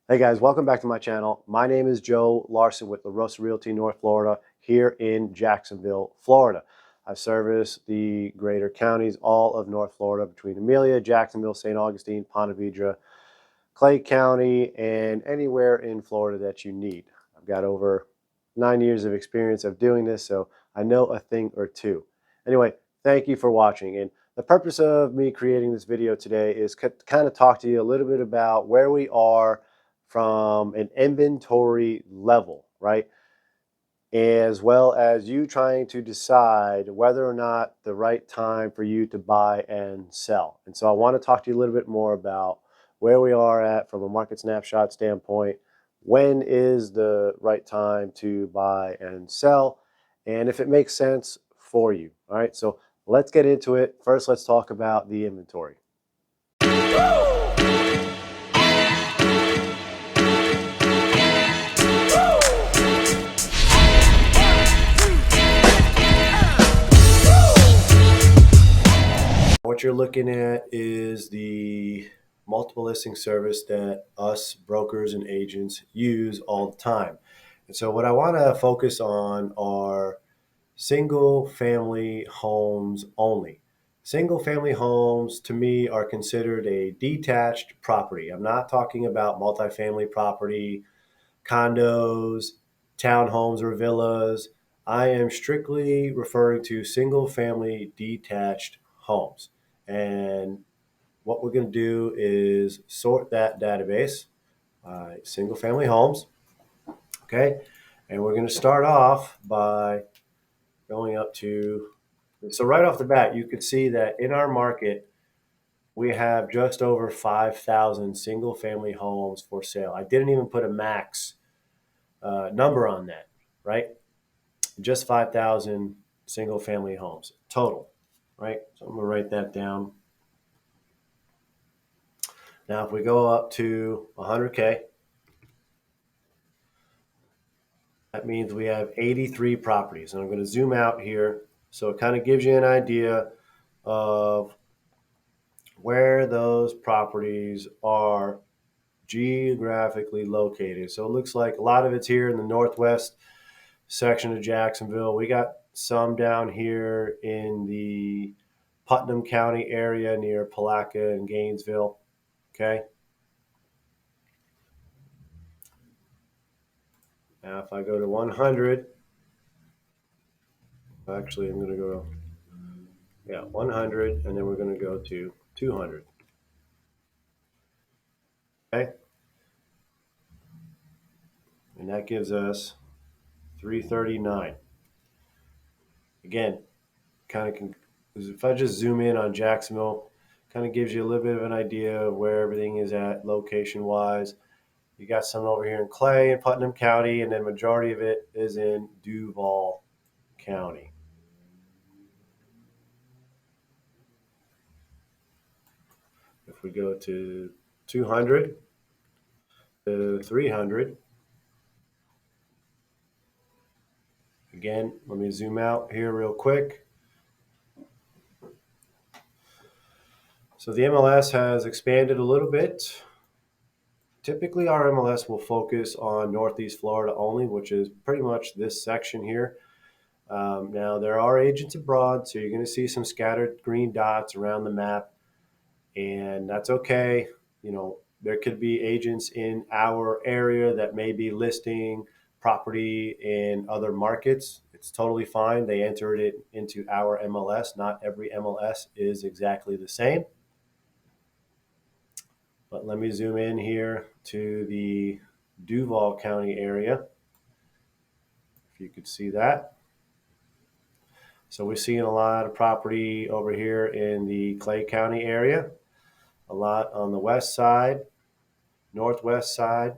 Hey guys, welcome back to my channel. My name is Joe Larson with LaRosa Realty North Florida here in Jacksonville, Florida. I service the greater counties, all of North Florida, between Amelia, Jacksonville, St. Augustine, Ponte Vedra, Clay County, and anywhere in Florida that you need. I've got over 9 years of experience of doing this, so I know a thing or two. Anyway, thank you for watching. And the purpose of me creating this video today is to kind of talk to you a little bit about where we are from an inventory level, right? As well as you trying to decide whether or not the right time for you to buy and sell. And so I want to talk to you a little bit more about where we are at from a market snapshot standpoint. When is the right time to buy and sell? And if it makes sense for you. All right, so let's get into it. First, let's talk about the inventory. What you're looking at is the multiple listing service that us brokers and agents use all the time. And so what I want to focus on are single family homes only. Single family homes to me are considered a detached property. I'm not talking about multifamily property, condos, townhomes, or villas. I am strictly referring to single family detached homes. And what we're going to do is sort that database by single family homes. Okay. And we're going to start off by going up to, so right off the bat, you could see that in our market, we have just over 5,000 single family homes for sale. I didn't even put a max number on that, right? Just 5,000 single family homes total, right? So I'm going to write that down. Now, if we go up to 100K, that means we have 83 properties. And I'm going to zoom out here so it kind of gives you an idea of where those properties are geographically located. So it looks like a lot of it's here in the northwest section of Jacksonville. We got some down here in the Putnam County area near Palatka and Gainesville. Okay. Now, if I go to 100, actually, I'm going to go, 100, and then we're going to go to 200. Okay. And that gives us 339. Again, kind of, if I just zoom in on Jacksonville, kind of gives you a little bit of an idea of where everything is at location wise. You got some over here in Clay and Putnam County, and then majority of it is in Duval County. If we go to 200 to 300, again, let me zoom out here real quick. So the MLS has expanded a little bit. Typically, our MLS will focus on Northeast Florida only, which is pretty much this section here. Now, there are agents abroad, so you're going to see some scattered green dots around the map, and that's okay. You know, there could be agents in our area that may be listing property in other markets. It's totally fine. They entered it into our MLS. Not every MLS is exactly the same. But let me zoom in here to the Duval County area. If you could see that. So we're seeing a lot of property over here in the Clay County area, a lot on the west side, northwest side,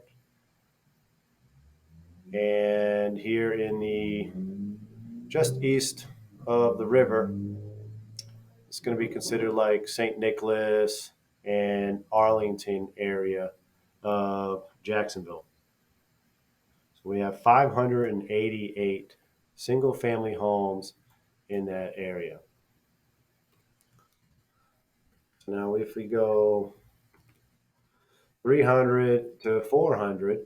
and here in the just east of the river. It's going to be considered like St. Nicholas and Arlington area of Jacksonville. So we have 588 single family homes in that area. So now if we go 300 to 400,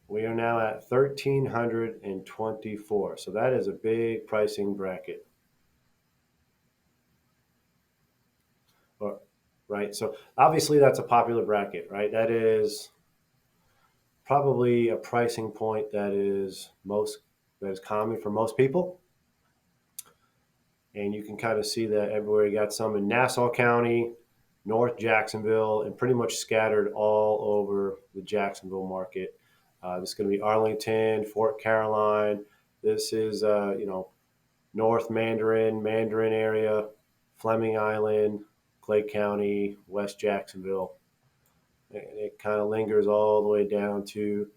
we are now at 1,324. So that is a big pricing bracket. Or, right? So obviously that's a popular bracket, right? That is probably a pricing point that is common for most people. And you can kind of see that everywhere. You got some in Nassau County, North Jacksonville, and pretty much scattered all over the Jacksonville market. This is going to be Arlington, Fort Caroline. This is North Mandarin area, Fleming Island, Clay County, West Jacksonville. It kind of lingers all the way down to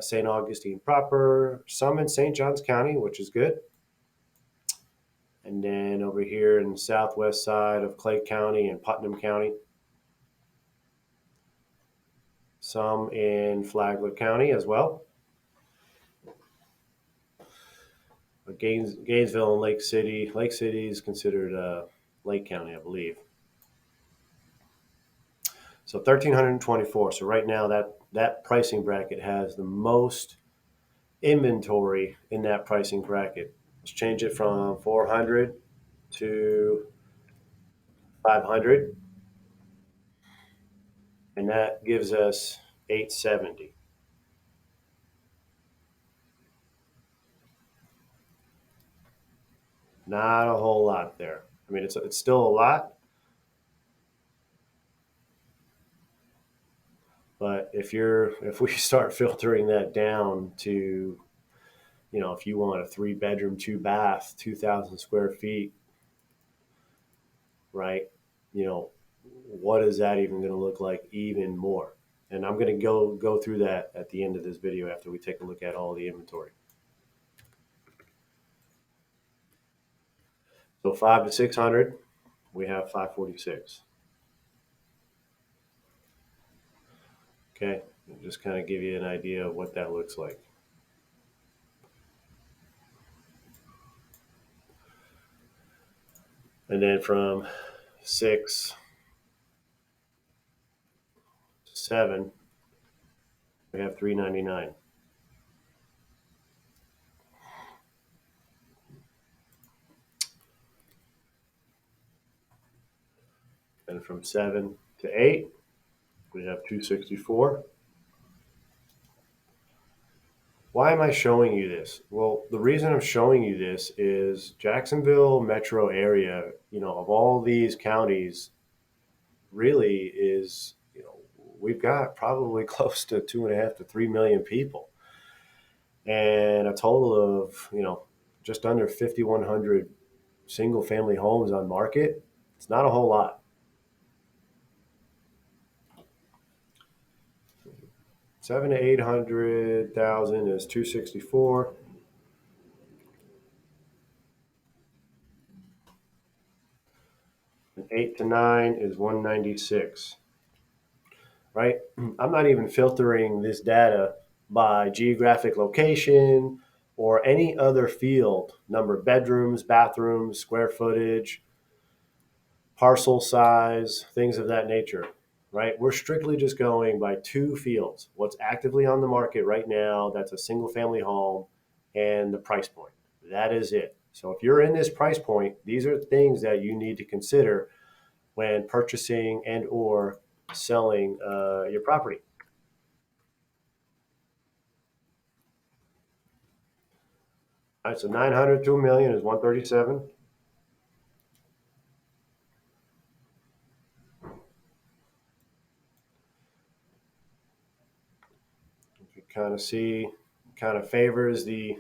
St. Augustine proper, some in St. Johns County, which is good. And then over here in the southwest side of Clay County and Putnam County, some in Flagler County as well. Gainesville and Lake City. Lake City is considered Lake County, I believe. So 1,324. So right now that pricing bracket has the most inventory in that pricing bracket. Let's change it from 400 to 500, and that gives us 870. Not a whole lot there. I mean, it's still a lot, but if we start filtering that down to, if you want a 3 bedroom, 2 bath, 2,000 square feet, right? You know, what is that even going to look like even more? And I'm going to go through that at the end of this video after we take a look at all the inventory. So 5 to 600, we have 546. Okay, just kind of give you an idea of what that looks like. And then from 6 to 7, we have 399. And from 7 to 8, we have 264. Why am I showing you this? Well, the reason I'm showing you this is Jacksonville metro area, of all these counties, really is, we've got probably close to 2.5 to 3 million people and a total of, just under 5,100 single family homes on market. It's not a whole lot. 7 to 800,000 is 264. And 8 to 9 is 196. Right? I'm not even filtering this data by geographic location or any other field, number of bedrooms, bathrooms, square footage, parcel size, things of that nature, right? We're strictly just going by two fields: what's actively on the market right now, that's a single family home, and the price point. That is it. So if you're in this price point, these are things that you need to consider when purchasing and or selling your property. All right, so 900 to a million is 137. You kind of see, kind of favors the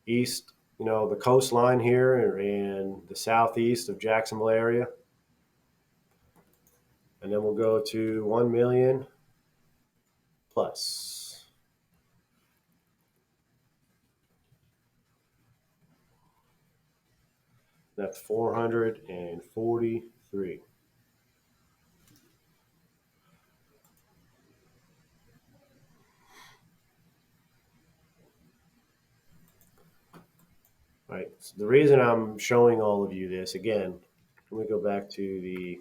east, the coastline here and the southeast of Jacksonville area. And then we'll go to 1 million plus. That's 443. All right? So the reason I'm showing all of you this again, let me go back to the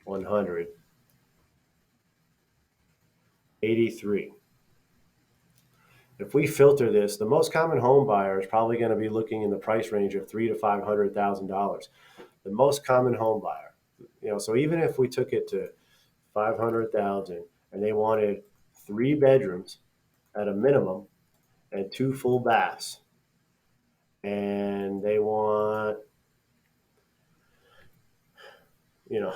183. If we filter this, the most common home buyer is probably going to be looking in the price range of three to $500,000. The most common home buyer, so even if we took it to 500,000 and they wanted 3 bedrooms at a minimum and 2 full baths, and they want, you know,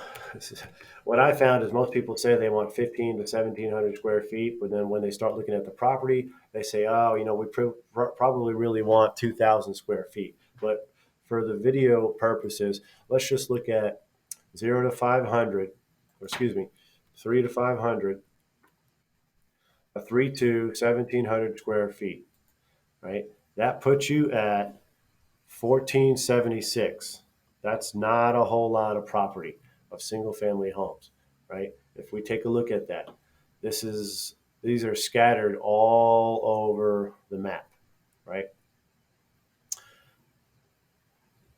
what I found is most people say they want 15 to 1,700 square feet, but then when they start looking at the property, they say, oh, we probably really want 2,000 square feet. But for the video purposes, let's just look at 0 to 500, or excuse me, 3 to 500, a 3-2, 1,700 square feet, right? That puts you at 1476. That's not a whole lot of property of single family homes, right? If we take a look at that, these are scattered all over the map, right?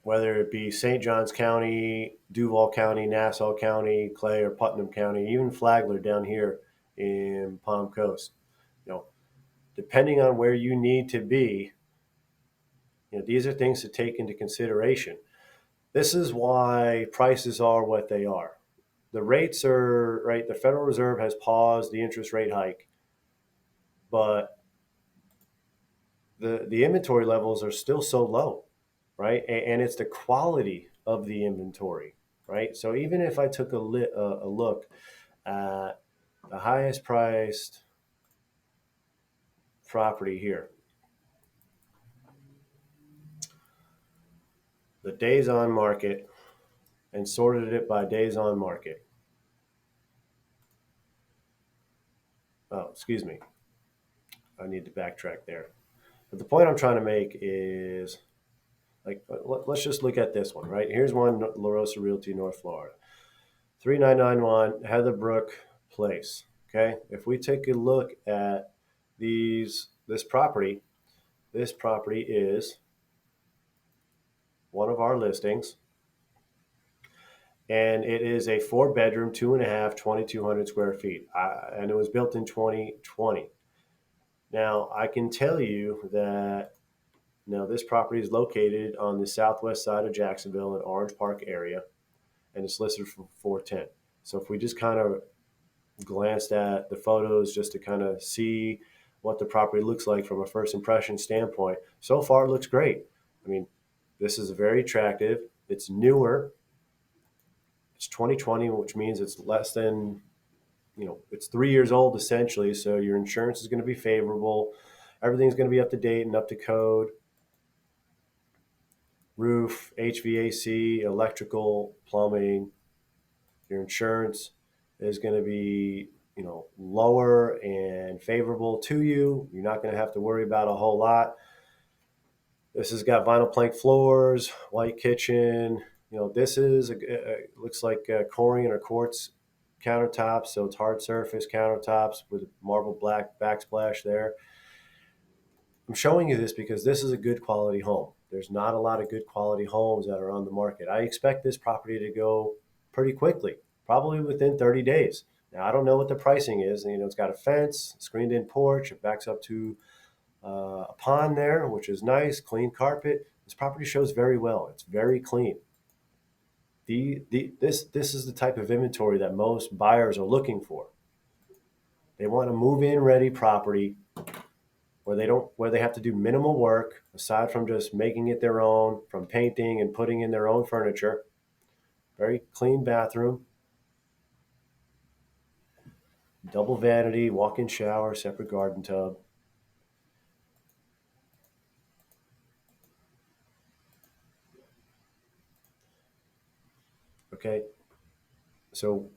Whether it be St. Johns County, Duval County, Nassau County, Clay or Putnam County, even Flagler down here in Palm Coast. You know, depending on where you need to be, these are things to take into consideration. This is why prices are what they are. The rates are right. The Federal Reserve has paused the interest rate hike, but the inventory levels are still so low, right? And it's the quality of the inventory, right? So even if I took a look at the highest priced property here, the days on market, and sorted it by days on market. Oh, excuse me. I need to backtrack there. But the point I'm trying to make is, like, let's just look at this one, right? Here's one, La Rosa Realty, North Florida. 3991 Heatherbrook Place. Okay. If we take a look at this property is one of our listings, and it is a 4 bedroom, 2.5, 2,200 square feet. And it was built in 2020. Now, I can tell you that this property is located on the southwest side of Jacksonville in Orange Park area, and it's listed for 410. So if we just kind of glanced at the photos just to kind of see what the property looks like from a first impression standpoint, so far it looks great. I mean, this is very attractive. It's newer. It's 2020, which means it's less than, it's 3 years old essentially. So your insurance is going to be favorable. Everything's going to be up to date and up to code. Roof, HVAC, electrical, plumbing. Your insurance is going to be, lower and favorable to you. You're not going to have to worry about a whole lot. This has got vinyl plank floors, white kitchen. This is looks like Corian or quartz countertops, so it's hard surface countertops with marble black backsplash there. I'm showing you this because this is a good quality home. There's not a lot of good quality homes that are on the market. I expect this property to go pretty quickly, probably within 30 days. Now, I don't know what the pricing is. It's got a fence, screened in porch. It backs up to a pond there, which is nice, clean carpet. This property shows very well. It's very clean. This is the type of inventory that most buyers are looking for. They want a move-in ready property where they have to do minimal work aside from just making it their own, from painting and putting in their own furniture. Very clean bathroom, double vanity, walk-in shower, separate garden tub. Okay, so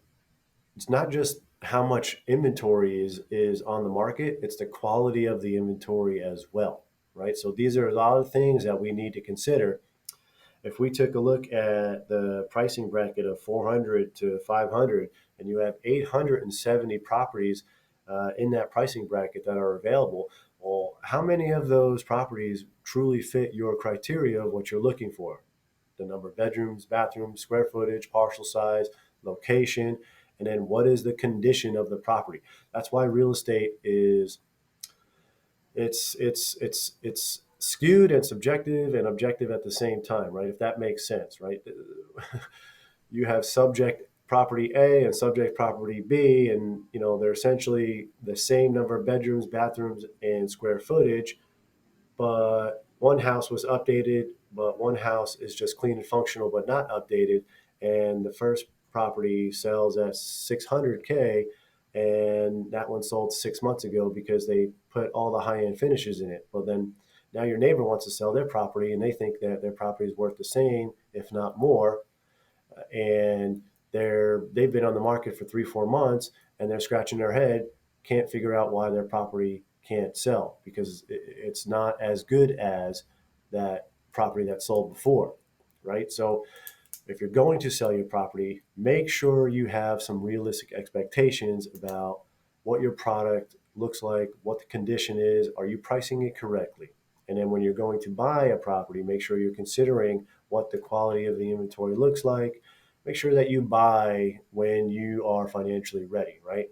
it's not just how much inventory is on the market, it's the quality of the inventory as well, right? So these are a lot of things that we need to consider. If we took a look at the pricing bracket of 400 to 500, and you have 870 properties in that pricing bracket that are available, Well, how many of those properties truly fit your criteria of what you're looking for? The number of bedrooms, bathrooms, square footage, parcel size, location, and then what is the condition of the property? That's why real estate is it's skewed and subjective and objective at the same time, right? If that makes sense, right? You have subject property A and subject property B, and they're essentially the same number of bedrooms, bathrooms, and square footage, but one house was updated, but one house is just clean and functional but not updated, and the first property sells at 600K, and that one sold 6 months ago because they put all the high end finishes in it. Well, then now your neighbor wants to sell their property and they think that their property is worth the same, if not more, and they've been on the market for 3 4 months and they're scratching their head, can't figure out why their property can't sell because it's not as good as that property that sold before, right? So if you're going to sell your property, make sure you have some realistic expectations about what your product looks like, what the condition is. Are you pricing it correctly? And then when you're going to buy a property, make sure you're considering what the quality of the inventory looks like. Make sure that you buy when you are financially ready, right?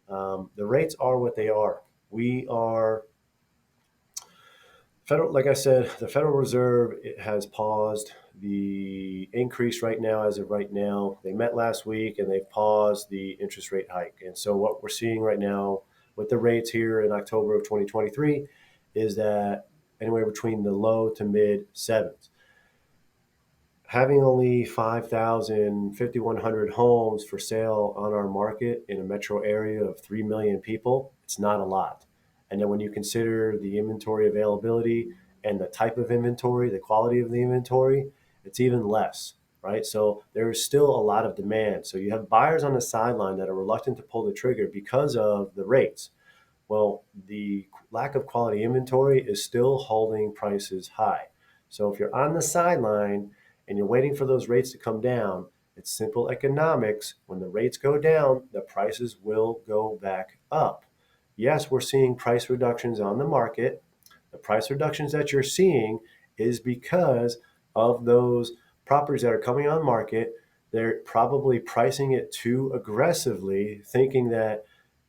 The rates are what they are. We are federal, like I said, the Federal Reserve has paused the increase right now. As of right now, they met last week and they've paused the interest rate hike. And so what we're seeing right now with the rates here in October of 2023 is that anywhere between the low to mid sevens. Having only 5,000, 5,100 homes for sale on our market in a metro area of 3 million people, it's not a lot. And then when you consider the inventory availability and the type of inventory, the quality of the inventory, it's even less, right? So there is still a lot of demand. So you have buyers on the sideline that are reluctant to pull the trigger because of the rates. Well, the lack of quality inventory is still holding prices high. So if you're on the sideline and you're waiting for those rates to come down, it's simple economics. When the rates go down, the prices will go back up. Yes, we're seeing price reductions on the market. The price reductions that you're seeing is because of those properties that are coming on market. They're probably pricing it too aggressively, thinking that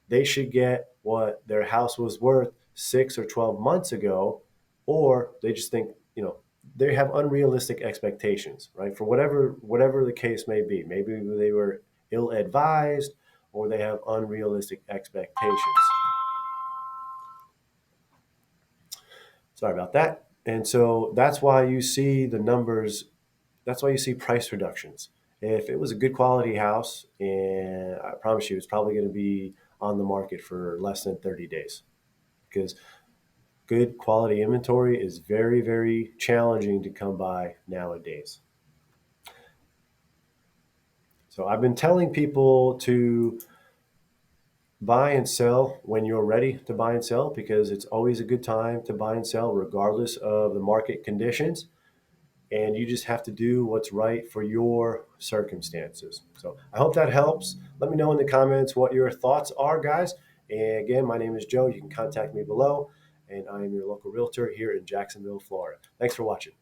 they should get what their house was worth 6 or 12 months ago, or they just think, they have unrealistic expectations, right? For whatever the case may be. Maybe they were ill advised or they have unrealistic expectations. Sorry about that. And so that's why you see the numbers, that's why you see price reductions. If it was a good quality house, and I promise you it's probably going to be on the market for less than 30 days because good quality inventory is very, very challenging to come by nowadays. So I've been telling people to buy and sell when you're ready to buy and sell because it's always a good time to buy and sell regardless of the market conditions. And you just have to do what's right for your circumstances. So I hope that helps. Let me know in the comments what your thoughts are, guys. And again, my name is Joe. You can contact me below, and I am your local realtor here in Jacksonville, Florida. Thanks for watching.